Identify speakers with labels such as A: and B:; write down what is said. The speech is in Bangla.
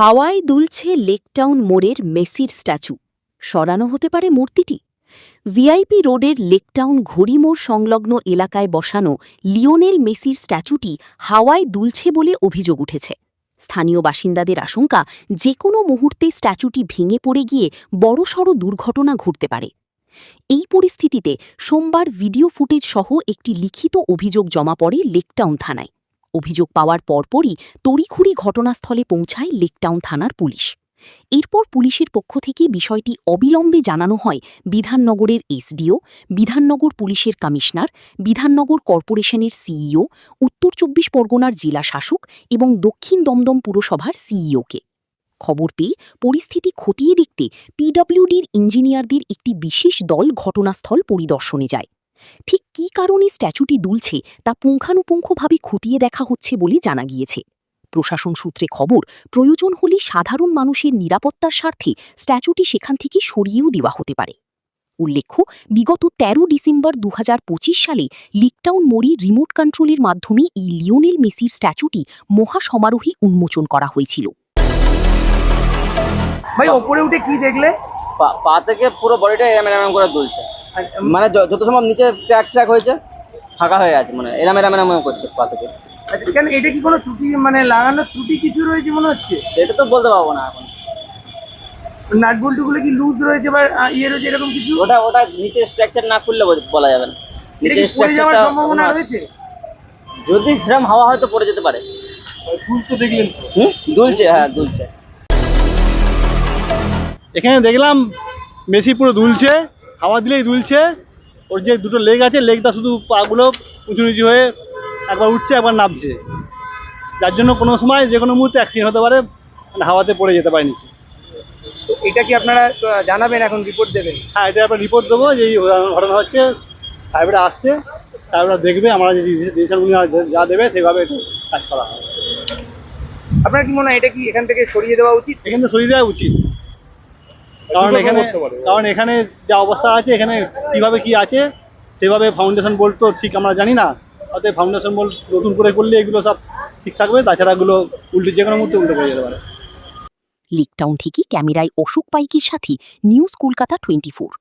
A: হাওয়ায় দুলছে লেকটাউন মোড়ের মেসির স্ট্যাচু। সরানো হতে পারে মূর্তিটি। ভিআইপি রোডের লেকটাউন ঘড়িমোড় সংলগ্ন এলাকায় বসানো লিওনেল মেসির স্ট্যাচুটি হাওয়ায় দুলছে বলে অভিযোগ উঠেছে। স্থানীয় বাসিন্দাদের আশঙ্কা, যে কোনো মুহূর্তে স্ট্যাচুটি ভেঙে পড়ে গিয়ে বড়সড় দুর্ঘটনা ঘটতে পারে। এই পরিস্থিতিতে সোমবার ভিডিও ফুটেজ সহ একটি লিখিত অভিযোগ জমা পড়ে লেকটাউন থানায়। অভিযোগ পাওয়ার পরপরই তড়িঘড়ি ঘটনাস্থলে পৌঁছায় লেকটাউন থানার পুলিশ। এরপর পুলিশের পক্ষ থেকে বিষয়টি অবিলম্বে জানানো হয় বিধাননগরের এসডিও, বিধাননগর পুলিশের কমিশনার, বিধাননগর কর্পোরেশনের সিইও, উত্তর ২৪ পরগনার জেলা শাসক এবং দক্ষিণ দমদম পুরসভার সিইওকে। খবর পেয়ে পরিস্থিতি খতিয়ে দেখতে পিডব্লিউডির ইঞ্জিনিয়ারদের একটি বিশেষ দল ঘটনাস্থল পরিদর্শনে যায়। ঠিক কী কারণে স্ট্যাচুটি দুলছে তা পুঙ্খানুপুঙ্খভাবে খতিয়ে দেখা হচ্ছে বলে জানা গিয়েছে। প্রশাসন সূত্রে খবর, প্রয়োজন হলে সাধারণ মানুষের নিরাপত্তার স্বার্থে স্ট্যাচুটি সেখান থেকে সরিয়েও দেওয়া হতে পারে। উল্লেখ্য, বিগত ১৩ ডিসেম্বর ২০২৫ সালে লেকটাউন মোড়ে রিমোট কন্ট্রোলের মাধ্যমে এই লিওনেল মেসির স্ট্যাচুটি মহাসমারোহে উন্মোচন করা হয়েছিল।
B: ভাই ওপরে উঠে কি দেখলে?
C: পা থেকে পুরো বডিটা এরম করে দুলছে, মানে যত সম্ভব নিচে ট্র্যাক হয়েছে, ফাঁকা হয়ে আছে, মানে এরম করছে পা থেকে।
B: আচ্ছা, কেন এটা কি কোনো ত্রুটি, মানে লাগানোর ত্রুটি কিছু রয়েছে মনে হচ্ছে?
C: সেটা তো বলতে পারবো না এখন।
B: নাট বল্টুগুলো কি লুজ রয়েছে বা ইয়ে রয়েছে এরকম কিছু?
C: ওটা নিচে স্ট্রাকচার না খুললে বলা যাবে না। নিচে
B: স্ট্রাকচারটা সম্ভাবনা রয়েছে,
C: যদি সেরকম হাওয়া হয়তো পড়ে যেতে পারে।
B: দুলতে দেখলেন?
C: দুলছে, হ্যাঁ দুলছে।
D: এখানে দেখলাম মেসি পুরো দুলছে, হাওয়া দিলেই দুলছে। ওর যে দুটো লেগ আছে, লেগটা শুধু পাগুলো উঁচু নিচু হয়ে একবার উঠছে একবার নামছে, যার জন্য কোনো সময় যে কোনো মুহূর্তে অ্যাক্সিডেন্ট হতে পারে, মানে হাওয়াতে পড়ে যেতে পারে নিচে।
B: এটা কি আপনারা জানাবেন, এখন রিপোর্ট দেবেন?
D: হ্যাঁ, এটা আমরা রিপোর্ট দেবো যে এই ঘটনা হচ্ছে। সাহেবরা আসছে, সাহেবরা দেখবে, আমরা যে ডিসিশনগুলো যা দেবে সেভাবে একটু কাজ করা হয়।
B: আপনার কি মনে হয় এটা কি এখান থেকে সরিয়ে দেওয়া উচিত?
D: এখান থেকে সরিয়ে দেওয়া উচিত, কারণ এখানে যা অবস্থা আছে, এখানে কিভাবে কি আছে সেভাবে ফাউন্ডেশন বোর্ড তো ঠিক আমরা জানি না। অতএব ফাউন্ডেশন বোর্ড নতুন করে করলে এগুলো সব ঠিক থাকবে, তাছাড়া এগুলো উল্টে যে কোনো মুহূর্তে উল্টে পড়ে যেতে পারে।
A: লেকটাউন থেকে ক্যামেরায় অশোক পাইকের সাথে নিউজ কলকাতা 24।